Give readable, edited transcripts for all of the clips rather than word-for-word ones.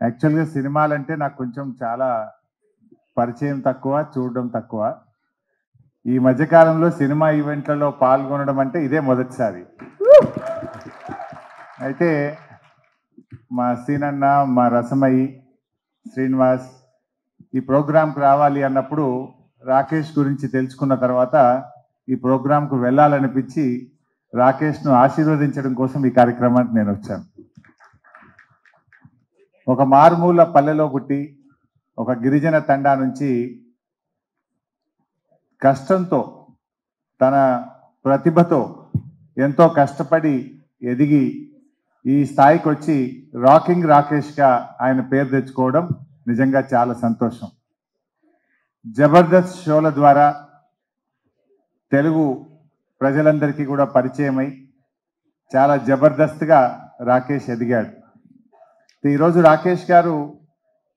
యాక్చువల్గా సినిమాలంటే నాకు కొంచెం చాలా పరిచయం తక్కువ, చూడడం తక్కువ. ఈ మధ్యకాలంలో సినిమా ఈవెంట్లలో పాల్గొనడం అంటే ఇదే మొదటిసారి. అయితే మా సీనన్న, మా రసమయి, శ్రీనివాస్ ఈ ప్రోగ్రాంకి రావాలి అన్నప్పుడు రాకేష్ గురించి తెలుసుకున్న తర్వాత ఈ ప్రోగ్రాంకు వెళ్ళాలనిపించి రాకేష్ను ఆశీర్వదించడం కోసం ఈ కార్యక్రమానికి నేను వచ్చాను. ఒక మారుమూల పల్లెలో పుట్టి ఒక గిరిజన తండా నుంచి కష్టంతో తన ప్రతిభతో ఎంతో కష్టపడి ఎదిగి ఈ స్థాయికి వచ్చి రాకింగ్ రాకేష్గా ఆయన పేరు తెచ్చుకోవడం నిజంగా చాలా సంతోషం. జబర్దస్త్ షోల ద్వారా తెలుగు ప్రజలందరికీ కూడా పరిచయమై చాలా జబర్దస్త్గా రాకేష్ ఎదిగాడు. ఈరోజు రాకేష్ గారు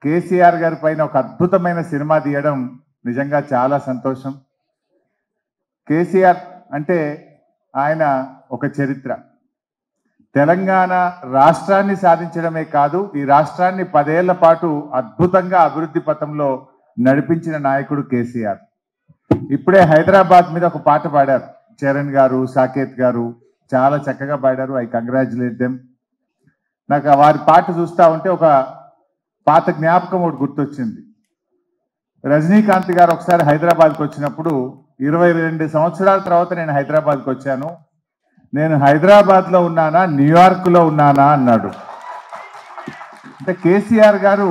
కేసీఆర్ గారి పైన ఒక అద్భుతమైన సినిమా తీయడం నిజంగా చాలా సంతోషం. కేసీఆర్ అంటే ఆయన ఒక చరిత్ర. తెలంగాణ రాష్ట్రాన్ని సాధించడమే కాదు, ఈ రాష్ట్రాన్ని 10 ఏళ్ల పాటు అద్భుతంగా అభివృద్ధి పథంలో నడిపించిన నాయకుడు కేసీఆర్. ఇప్పుడే హైదరాబాద్ మీద ఒక పాట పాడారు చరణ్ గారు, సాకేత్ గారు, చాలా చక్కగా పాడారు. I congratulate them. నాకు వారి పాట చూస్తూ ఉంటే ఒక పాత జ్ఞాపకం ఒకటి గుర్తొచ్చింది. రజనీకాంత్ గారు ఒకసారి హైదరాబాద్కి వచ్చినప్పుడు 22 సంవత్సరాల తర్వాత నేను హైదరాబాద్కి వచ్చాను, నేను హైదరాబాద్లో ఉన్నానా న్యూయార్క్లో ఉన్నానా అన్నాడు. అంటే కేసీఆర్ గారు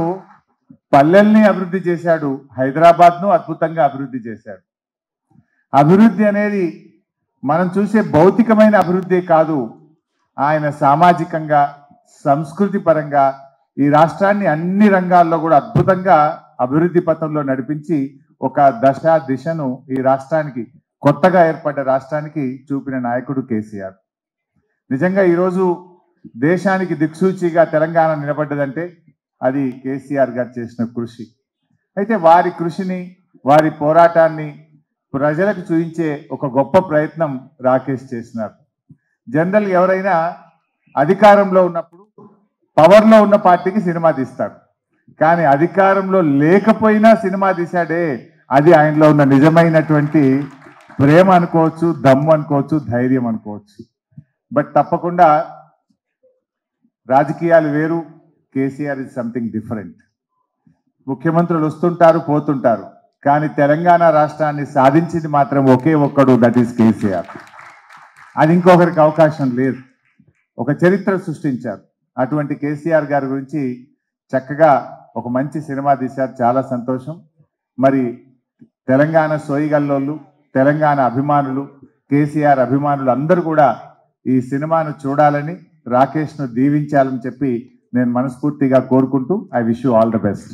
పల్లెల్ని అభివృద్ధి చేశాడు, హైదరాబాద్ను అద్భుతంగా అభివృద్ధి చేశాడు. అభివృద్ధి అనేది మనం చూసే భౌతికమైన అభివృద్ధి కాదు, ఆయన సామాజికంగా, సంస్కృతి పరంగా ఈ రాష్ట్రాన్ని అన్ని రంగాల్లో కూడా అద్భుతంగా అభివృద్ధి పథంలో నడిపించి ఒక దిశను ఈ రాష్ట్రానికి, కొత్తగా ఏర్పడ్డ రాష్ట్రానికి చూపిన నాయకుడు కేసీఆర్. నిజంగా ఈరోజు దేశానికి దిక్సూచిగా తెలంగాణ నిలబడ్డదంటే అది కేసీఆర్ గారు చేసిన కృషి. అయితే వారి కృషిని, వారి పోరాటాన్ని ప్రజలకు చూపించే ఒక గొప్ప ప్రయత్నం రాకేష్ చేసినారు. జనరల్ ఎవరైనా అధికారంలో ఉన్నప్పుడు పవర్లో ఉన్న పార్టీకి సినిమా తీస్తారు, కానీ అధికారంలో లేకపోయినా సినిమా తీశాడే, అది ఆయనలో ఉన్న నిజమైనటువంటి ప్రేమ అనుకోవచ్చు, దమ్ము అనుకోవచ్చు, ధైర్యం అనుకోవచ్చు. బట్ తప్పకుండా రాజకీయాలు వేరు, కేసీఆర్ ఇస్ సంథింగ్ డిఫరెంట్. ముఖ్యమంత్రులు వస్తుంటారు, పోతుంటారు, కానీ తెలంగాణ రాష్ట్రాన్ని సాధించింది మాత్రం ఒకే ఒక్కడు, దట్ ఈస్ కేసీఆర్. అది ఇంకొకరికి అవకాశం లేదు. ఒక చరిత్ర సృష్టించారు. అటువంటి కేసీఆర్ గారి గురించి చక్కగా ఒక మంచి సినిమా తీశారు, చాలా సంతోషం. మరి తెలంగాణ సోయిగల్లోళ్ళు, తెలంగాణ అభిమానులు, కేసీఆర్ అభిమానులు అందరూ కూడా ఈ సినిమాను చూడాలని, రాకేష్ను దీవించాలని చెప్పి నేను మనస్ఫూర్తిగా కోరుకుంటూ I wish you all the best.